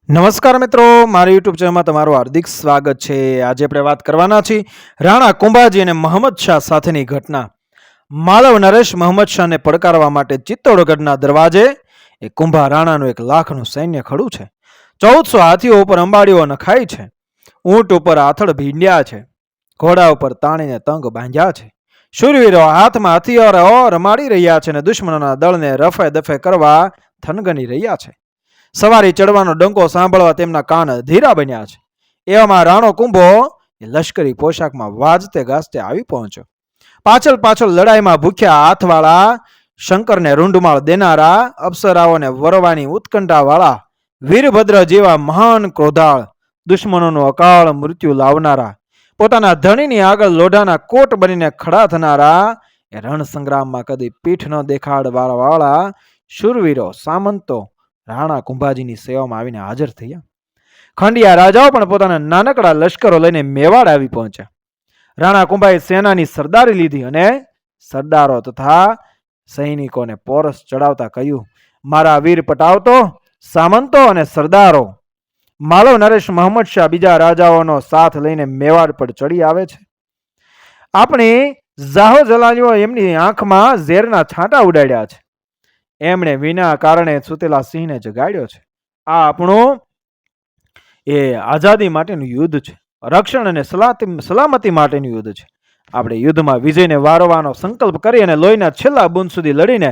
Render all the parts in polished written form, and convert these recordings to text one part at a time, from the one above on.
નમસ્કાર મિત્રો, મારી યુટ્યુબ ચેનલમાં તમારું હાર્દિક સ્વાગત છે। આજે આપણે વાત કરવાના છીએ રાણા કુંભાજી અને મોહમ્મદ શાહ સાથેની ઘટના। માલવ નરેશ મોહમ્મદ શાહને પડકારવા માટે ચિત્તોડગઢના દરવાજે એ કુંભા રાણાનું 1 લાખનું સૈન્ય ખડું છે। 1400 હાથીઓ ઉપર અંબાડીઓ નખાઈ છે। ઊંટ ઉપર આથડ ભીંડ્યા છે। ઘોડા ઉપર તાણીને તંગ બાંધ્યા છે। શૂરવીરો હાથમાં હથિયારો રમાડી રહ્યા છે અને દુશ્મનોના દળને રફે દફે કરવા થનગની રહ્યા છે। સવારી ચડવાનો ડંકો સાંભળવા તેમના કાન અધીરા બન્યા છે। એવામાં રાણો કુંભો લશ્કરી પોશાકમાં વાજતે ગાજતે આવી પહોંચ્યો। પાછળ લડાઈમાં ભૂખ્યા હાથવાળા, શંકરને રૂંઢમાળ દેનારા, અપ્સરાઓને વરવાની ઉત્કંઠાવાળા, વીરભદ્ર જેવા મહાન ક્રોધાળ, દુશ્મનોનું અકાળ મૃત્યુ લાવનારા, પોતાના ધણીની આગળ લોઢાના કોટ બનીને ખડા થનારા, એ રણ સંગ્રામમાં કદી પીઠ ન દેખાડવાળા શૂરવીરો સામંતો રાણા કુંભાજીની સેવામાં આવીને હાજર થયા। ખંડિયા રાજાઓ પણ પોતાના નાનકડા લશ્કરો લઈને મેવાડ આવી પહોંચ્યા। રાણા કુંભાએ સેનાની સરદારી લીધી અને સરદારો તથા સૈનિકોને પોરસ ચડાવતા કહ્યું, મારા વીર પટાવતો, સામંતો અને સરદારો, માલવ નરેશ મોહમ્મદ શાહ બીજા રાજાઓનો સાથ લઈને મેવાડ પર ચડી આવે છે। આપણી જાહો જલાલીઓ એમની આંખમાં ઝેરના છાંટા ઉડાડ્યા છે। એમણે વિના કારણે સુતેલા સિંહને જગાડ્યો છે। આ આપણું એ આઝાદી માટેનું યુદ્ધ છે, રક્ષણ અને સલામતી માટેનું યુદ્ધ છે। આપણે યુદ્ધમાં વિજયને વારવાનો સંકલ્પ કરી અને લોહીના છેલ્લા બુંદ સુધી લડીને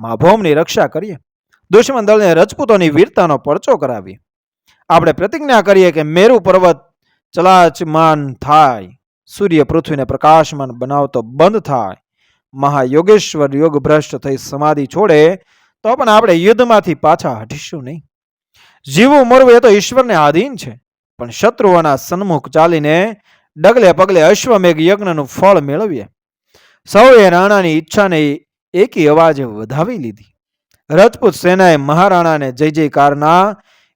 મા ભૌમની રક્ષા કરીએ। દુશ્મન દળને રજપૂતોની વીરતાનો પરચો કરાવીએ। આપણે પ્રતિજ્ઞા કરીએ કે મેરુ પર્વત ચલાચમાન થાય, સૂર્ય પૃથ્વીને પ્રકાશમાન બનાવતો બંધ થાય, મહાયોગેશ્વર યોગ ભ્રષ્ટ થઈ સમાધિ છોડે તો પણ આપણે યુદ્ધમાંથી પાછા હટીશું નહીં। જીવવું મરવું એ તો ઈશ્વરને આધીન છે, પણ શત્રુઓના સન્મુખ ચાલીને ડગલે પગલે અશ્વમેઘ યજ્ઞનું ફળ મેળવીએ। સૌએ રાણાની ઈચ્છાને એકી અવાજે વધાવી લીધી। રજપૂત સેનાએ મહારાણાને જય જયકારના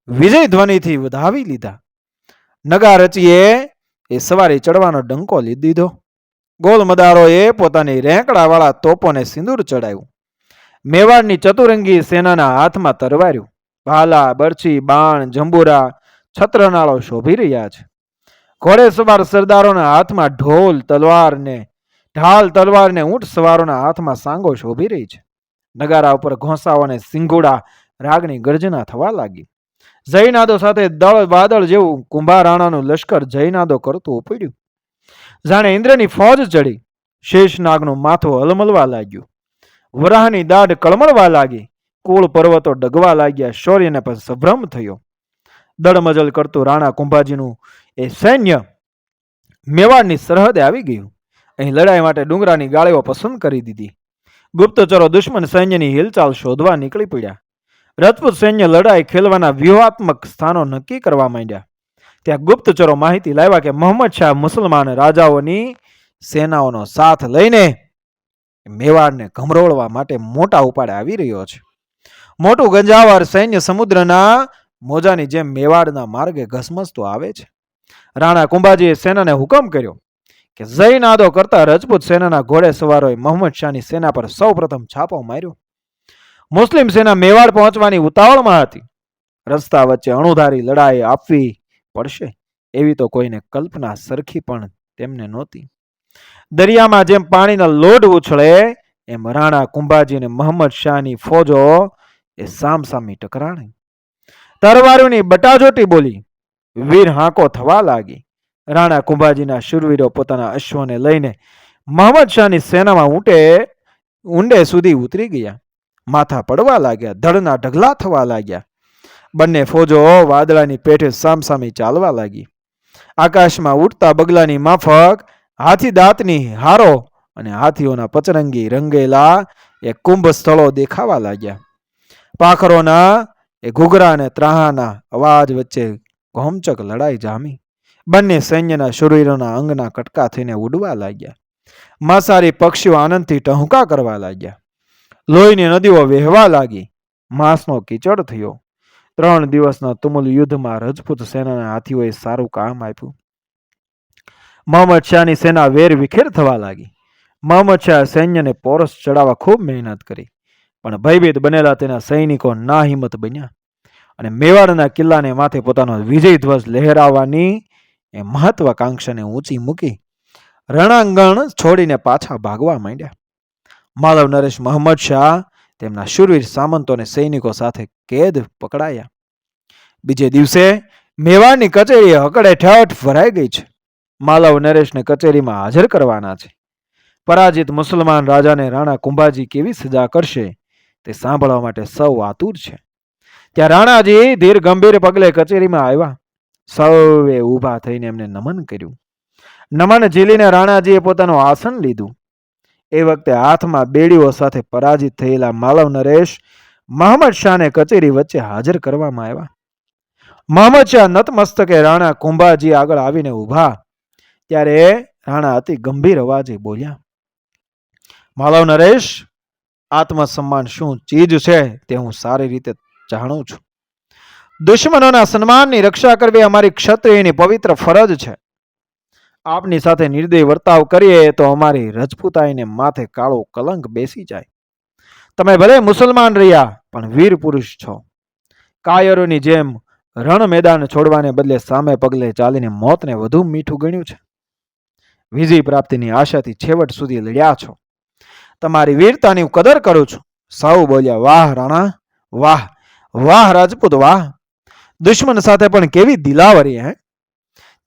વિજય ધ્વનિથી વધાવી લીધા। નગા રચીએ એ સવારી ચડવાનો ડંકો લીધી દીધો। ગોલમદારોએ પોતાની રેંકડાવાળા તોપોને સિંદૂર ચડાવ્યું। મેવાડની ચતુરંગી સેનાના હાથમાં તરવાર્યું, ભાલા, બરછી, બાણ, જંબુરા, છત્રનાળો શોભી રહ્યા છે। ઘોડેસવાર સરદારોના હાથમાં ઢાલ તલવાર ને ઊંટ સવારોના હાથમાં સાંગો શોભી રહી છે। નગારા ઉપર ઘોંસાઓ અને સિંઘોડા રાગની ગર્જના થવા લાગી। જયનાદો સાથે દળ વાદળ જેવું કુંભા રાણાનું લશ્કર જયનાદો કરતું ઉપડ્યું। જાણે ઇન્દ્રની ફોજ ચડી। શેષનાગનું માથું હલમલવા લાગ્યું। વરાહની દાઢ કળમળવા લાગી। કુળ પર્વતો ડગવા લાગ્યા। શૌર્યને પણ સંભ્રમ થયો। દળમજલ કરતું રાણા કુંભાજીનું એ સૈન્ય મેવાડની સરહદે આવી ગયું। અહીં લડાઈ માટે ડુંગરાની ગાળીઓ પસંદ કરી દીધી। ગુપ્તચરો દુશ્મન સૈન્યની હિલચાલ શોધવા નીકળી પડ્યા। રજપૂત સૈન્ય લડાઈ ખેલવાના વ્યૂહાત્મક સ્થાનો નક્કી કરવા માંડ્યા। ત્યાં ગુપ્તચરો માહિતી લાવ્યા કે મોહમ્મદ શાહ મુસલમાન રાજાઓની સેનાઓનો સાથ લઈને મેવાડને ગમરોળવા માટે મોટા ઉપાડે આવી રહ્યો છે। મોટું ગંજાવર સૈન્ય સમુદ્રના મોજાની જેમ મેવાડના માર્ગે ઘસમસતું આવે છે। રાણા કુંભાજીએ સેનાને હુકમ કર્યો કે જયનાદો કરતા રજપૂત સેનાના ઘોડે સવારોએ મોહમ્મદ શાહની સેના પર સૌ પ્રથમ છાપો માર્યો। મુસ્લિમ સેના મેવાડ પહોંચવાની ઉતાવળમાં હતી। રસ્તા વચ્ચે અણુધારી લડાઈ આપવી પડશે એવી તો કોઈને કલ્પના સરખી પણ તેમને નહોતી। દરિયામાં જેમ પાણીના લોઢ ઉછળે એમ રાણા કુંભાજી અને મોહમ્મદ શાહની ફોજો એ સામસામી ટકરાણી। તરવારોની બટાજોટી બોલી। વીર હાંકો થવા લાગી। રાણા કુંભાજીના શૂરવીરો પોતાના અશ્વને લઈને મોહમ્મદ શાહની સેનામાં ઊંડે સુધી ઉતરી ગયા। માથા પડવા લાગ્યા। ધડના ઢગલા થવા લાગ્યા। બંને ફોજો વાદળાની પેઠે સામસામી ચાલવા લાગી। આકાશમાં ઉડતા બગલાની માફક હાથી દાંતની હારો અને હાથીઓના પચરંગી રંગેલા એ કુંભ સ્થળો દેખાવા લાગ્યા। પાખરોના એ ઘૂઘરા અને ત્રાહાના અવાજ વચ્ચે ઘોમચક લડાઈ જામી। બંને સૈન્યના શૂરવીરોના અંગના કટકા થઈને ઉડવા લાગ્યા। માંસાહારી પક્ષીઓ આનંદથી ટહુકા કરવા લાગ્યા। લોહીની નદીઓ વહેવા લાગી। માંસનો કીચડ થયો। 3 દિવસના તુમુલ યુદ્ધમાં રજપૂત સેનાના હાથીઓએ સારું કામ આપ્યું। મોહમ્મદ શાહની સેના વેર વિખેર થવા લાગી। મોહમ્મદ શાહ સૈન્યને પોરસ ચડાવવા ખૂબ મહેનત કરી, પણ ભયભીત બનેલા તેના સૈનિકો નાહિંમત બન્યા અને મેવાડના કિલ્લાને માથે પોતાનો વિજય ધ્વજ લહેરાવવાની એ મહત્વાકાંક્ષાને ઊંચી મૂકી રણાંગણ છોડીને પાછા ભાગવા માંડ્યા. માલવ નરેશ મહંમદ શાહ તેમના શૂરવીર સામંતો અને સૈનિકો સાથે કેદ પકડાયા. બીજે દિવસે મેવાડની કચેરી હકડે ઠઠ ભરાઈ ગઈ છે. માલવ નરેશને કચેરીમાં હાજર કરવાના છે. પરાજિત મુસલમાન રાજાને રાણા કુંભાજી કેવી સજા કરશે તે સાંભળવા માટે સૌ આતુર છે. ત્યાં રાણાજી ધીર ગંભીર પગલે કચેરીમાં આવ્યા. સૌએ ઊભા થઈને એમને નમન કર્યું. નમન ઝીલીને રાણાજીએ પોતાનું આસન લીધું. એ વખતે હાથમાં બેડીઓ સાથે પરાજિત થયેલા માલવ નરેશ મહંમદ શાહને કચેરી વચ્ચે હાજર કરવામાં આવ્યા. મહંમદ શાહ નતમસ્તકે રાણા કુંભાજી આગળ આવીને ઊભા. ત્યારે રાણા અતિ ગંભીર અવાજે બોલ્યા, માલવ નરેશ, આત્મસન્માન શું ચીજ છે તે હું સારી રીતે જાણું છું. દુશ્મનોના સન્માનની રક્ષા કરવી અમારી ક્ષત્રિયની પવિત્ર ફરજ છે. આપની સાથે નિર્દય વર્તાવ કરીએ તો અમારી રજપૂતાઈને માથે કાળો કલંક બેસી જાય. તમે ભલે મુસલમાન રહ્યા પણ વીર પુરુષ છો. કાયરોની જેમ રણ મેદાન છોડવાને બદલે સામે પગલે ચાલીને મોતને વધુ મીઠું ગણ્યું છે. વિજય પ્રાપ્તિની આશાથી છેવટ સુધી લડ્યા છો. તમારી વીરતાની હું કદર કરું છું. સૌ બોલ્યા, વાહ રાણા, વાહ વાહ રાજપૂત, વાહ. દુશ્મન સાથે પણ કેવી દિલાવરી હે.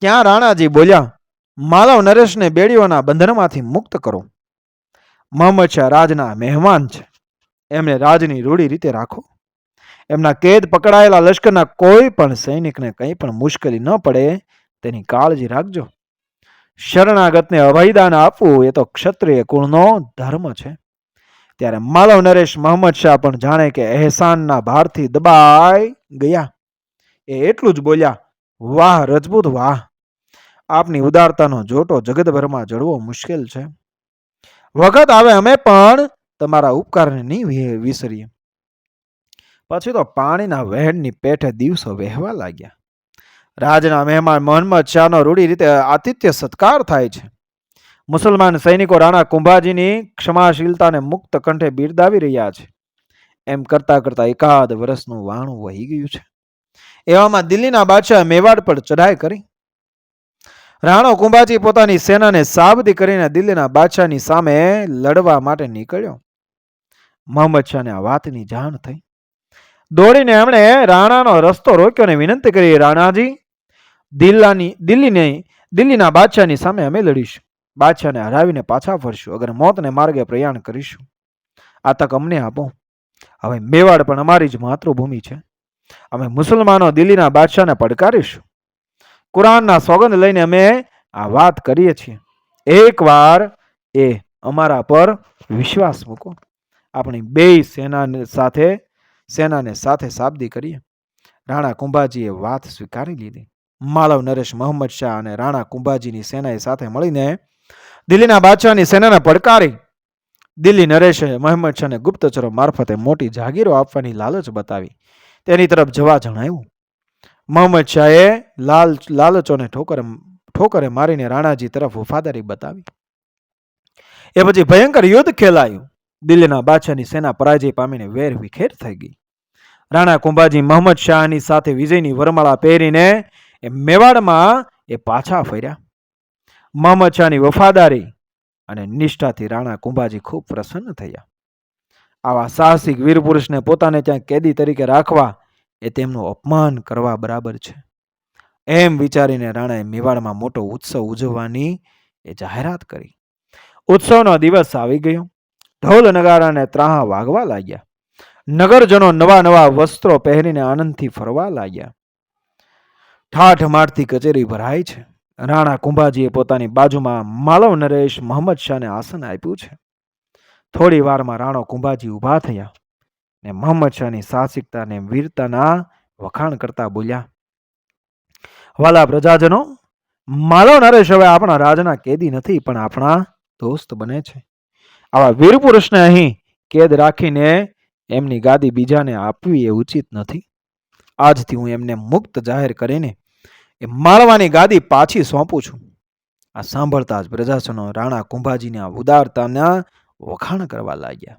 ત્યાં રાણાજી બોલ્યા, માલવ નરેશને બેડીઓના બંધનમાંથી મુક્ત કરો. મહંમદ શાહ રાજના મહેમાન છે. એમને રાજની રૂઢી રીતે રાખો. એમના કેદ પકડાયેલા લશ્કરના કોઈ પણ સૈનિકને કંઈ પણ મુશ્કેલી ન પડે તેની કાળજી રાખજો. શરણાગતને અભયદાન આપવું એ તો ક્ષત્રિય કુળનો ધર્મ છે. ત્યારે માલવ નરેશ મહંમદ શાહ પણ જાણે કે અહેસાનના ભારથી દબાઈ ગયા. એ એટલું જ બોલ્યા, વાહ રજપૂત, વાહ. આપની ઉદારતાનો જોટો જગતભરમાં જડવો મુશ્કેલ છે. વખત આવે અમે પણ તમારા ઉપકારને નહીં વિસરીએ. પછી તો પાણીના વહેણની પેઠે દિવસો વહેવા લાગ્યા. રાજના મહેમાન મહંમદ શાહનો રૂઢી રીતે આતિથ્ય સત્કાર થાય છે. મુસલમાન સૈનિકો રાણા કુંભાજીની ક્ષમાશીલતાને મુક્ત કંઠે બિરદાવી રહ્યા છે. એમ કરતા કરતા એકાદ વર્ષનું વાણું વહી ગયું છે. એવામાં દિલ્હીના બાદશાહ મેવાડ પર ચઢાઈ કરી. રાણો કુંભાજી પોતાની સેનાને સાબદી કરીને દિલ્હીના બાદશાહની સામે લડવા માટે નીકળ્યો. મહંમદ શાહને આ વાતની જાણ થઈ. દોડીને એમણે રાણાનો રસ્તો રોક્યો અને વિનંતી કરી, રાણાજી, દિલ્હીના બાદશાહની સામે અમે લડીશું. બાદશાહને હરાવીને પાછા ફરશું. અગર મોતને માર્ગે પ્રયાણ કરીશું. આ તક અમને આપો. હવે મેવાડ પણ અમારી જ માતૃભૂમિ છે. અમે મુસલમાનો દિલ્હીના બાદશાહને પડકારીશું. કુરાનના સોગંદ લઈને અમે આ વાત કરીએ છીએ. એકવાર એ અમારા પર વિશ્વાસ મૂકો. આપણી બે સેનાને સાથે સાબદી કરીએ. રાણા કુંભાજીએ વાત સ્વીકારી લીધી. માલવ નરેશ મહંમદ શાહ અને રાણા કુંભાજીની સેનાએ સાથે મળીને દિલ્હીના બાદશાહની સેનાને પડકારી. દિલ્હી નરેશે મહંમદ શાહને ગુપ્તચરો મારફતે મોટી જાગીરો આપવાની લાલચ બતાવી. તેની તરફ જવા જણાવ્યું. મહંમદ શાહે લાલચોને ઠોકરે મારીને રાણાજી તરફ વફાદારી બતાવી. એ પછી ભયંકર યુદ્ધ ખેલાયું. દિલ્હીના બાદશાહની સેના પરાજય પામીને વેર વિખેર થઈ ગઈ. રાણા કુંભાજી મહંમદ શાહની સાથે વિજયની વરમાળા પહેરીને એ મેવાડમાં એ પાછા ફર્યા. મહંમદ શાહની વફાદારી અને નિષ્ઠાથી રાણા કુંભાજી ખૂબ પ્રસન્ન થયા. આવા સાહસિક વીર પુરુષને પોતાને ત્યાં કેદી તરીકે રાખવા એ તેમનું અપમાન કરવા બરાબર છે. એમ વિચારીને રાણાએ મેવાડમાં મોટો ઉત્સવ ઉજવવાની એ જાહેરાત કરી. ઉત્સવનો દિવસ આવી ગયો. ઢોલ નગારાને ત્રાહા વાગવા લાગ્યા. નગરજનો નવા નવા વસ્ત્રો પહેરીને આનંદથી ફરવા લાગ્યા. ઠાઠ માઠથી કચેરી ભરાઈ છે. રાણા કુંભાજીએ પોતાની બાજુમાં માલવ નરેશ મહંમદ શાહને આસન આપ્યું છે. થોડી વારમાં રાણો કુંભાજી ઊભા થયા ને મહંમદ શાહની સાહસિકતા અને વીરતાના વખાણ કરતા બોલ્યા, વાલા પ્રજાજનો, માલવ નરેશ હવે આપણા રાજના કેદી નથી પણ આપણા દોસ્ત બને છે. આવા વીર પુરુષને અહીં કેદ રાખીને એમની ગાદી બીજાને આપવી એ ઉચિત નથી. આજથી હું એમને મુક્ત જાહેર કરીને એ માળવાની ગાદી પાછી સોંપું છું. આ સાંભળતા જ પ્રજાજનો રાણા કુંભાજીના ઉદારતાના વખાણ કરવા લાગ્યા.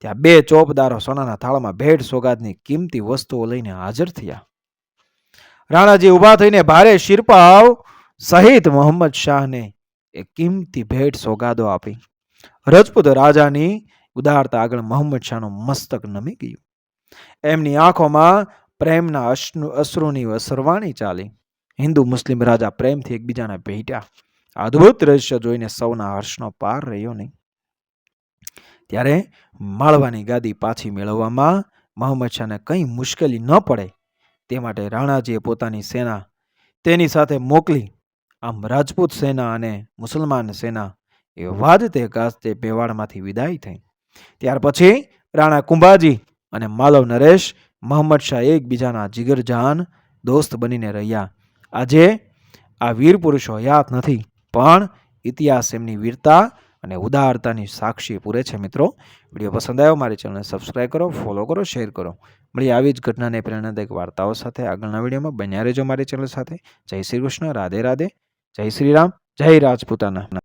ત્યાં બે ચોપદારો સોનાના થાળમાં ભેટ સોગાદની કિંમતી વસ્તુઓ લઈને હાજર થયા. રાણાજી ઊભા થઈને ભારે શિરપાવ સહિત મોહમ્મદ શાહને એ કિંમતી ભેટ સોગાદો આપી. રજપૂત રાજાની ઉદારતા આગળ મોહમ્મદ શાહનું મસ્તક નમી ગયું. એમની આંખોમાં પ્રેમના અશ્રુની સરવાણી ચાલી. હિન્દુ મુસ્લિમ રાજા પ્રેમથી એકબીજાને ભેટ્યા. અદ્ભુત દ્રશ્ય જોઈને સૌના હર્ષનો પાર રહ્યો નહીં. ત્યારે માળવાની ગાદી પાછી મેળવવામાં મોહમ્મદ શાહને કંઈ મુશ્કેલી ન પડે તે માટે રાણાજીએ પોતાની સેના તેની સાથે મોકલી. આમ રાજપૂત સેના અને મુસલમાન સેના એ વાજતે ગાજતે મેવાડમાંથી વિદાય થઈ. ત્યાર પછી રાણા કુંભાજી અને માલવ નરેશ મોહમ્મદ શાહ એકબીજાના જીગરજાન દોસ્ત બનીને રહ્યા. આજે આ વીર પુરુષો હયાત નથી, પણ ઇતિહાસ એમની વીરતા અને ઉદારતાની સાક્ષી પૂરે છે. મિત્રો, વિડીયો પસંદ આવ્યો મારી ચેનલને સબસ્ક્રાઈબ કરો, ફોલો કરો, શેર કરો. મળી આવી જ ઘટનાને પ્રેરણાદાયક વાર્તાઓ સાથે આગળના વિડીયોમાં બન્યા રહેજો મારી ચેનલ સાથે. જય શ્રી કૃષ્ણ, રાધે રાધે, જય શ્રી રામ, જય રાજપૂતાના.